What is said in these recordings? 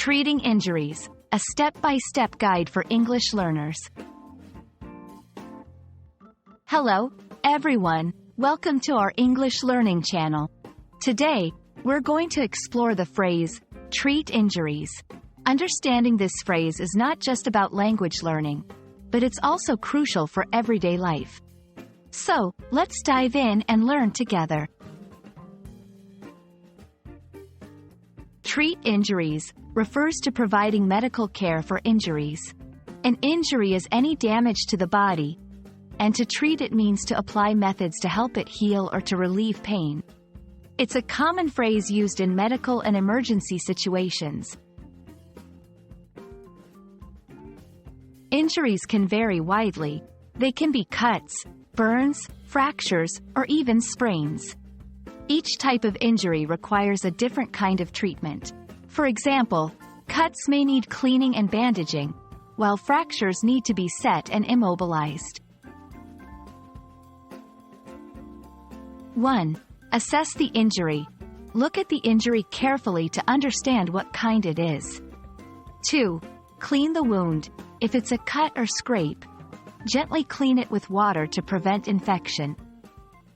Treating Injuries, a step-by-step guide for English learners. Hello, everyone. Welcome to our English learning channel. Today, we're going to explore the phrase, treat injuries. Understanding this phrase is not just about language learning, but it's also crucial for everyday life. So, let's dive in and learn together. Treat injuries refers to providing medical care for injuries. An injury is any damage to the body, and to treat it means to apply methods to help it heal or to relieve pain. It's a common phrase used in medical and emergency situations. Injuries can vary widely. They can be cuts, burns, fractures, or even sprains. Each type of injury requires a different kind of treatment. For example, cuts may need cleaning and bandaging, while fractures need to be set and immobilized. 1. Assess the injury. Look at the injury carefully to understand what kind it is. 2. Clean the wound. If it's a cut or scrape, gently clean it with water to prevent infection.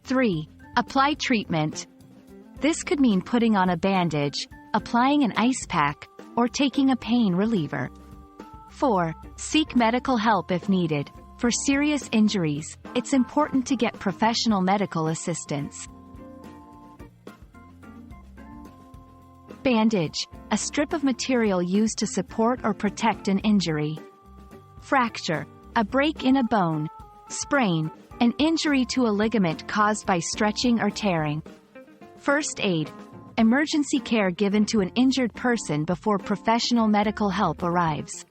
3. Apply treatment. This could mean putting on a bandage, applying an ice pack, or taking a pain reliever. 4. Seek medical help if needed. For serious injuries, it's important to get professional medical assistance. Bandage, a strip of material used to support or protect an injury. Fracture, a break in a bone. Sprain, an injury to a ligament caused by stretching or tearing. First aid, emergency care given to an injured person before professional medical help arrives.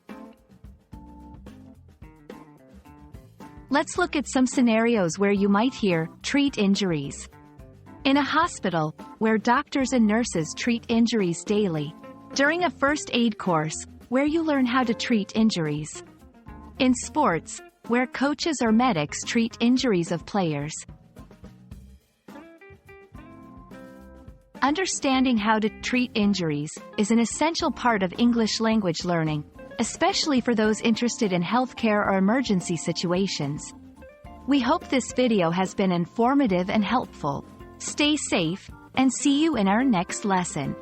Let's look at some scenarios where you might hear, treat injuries. In a hospital, where doctors and nurses treat injuries daily. During a first aid course, where you learn how to treat injuries. In sports, where coaches or medics treat injuries of players. Understanding how to treat injuries is an essential part of English language learning, especially for those interested in healthcare or emergency situations. We hope this video has been informative and helpful. Stay safe, and see you in our next lesson.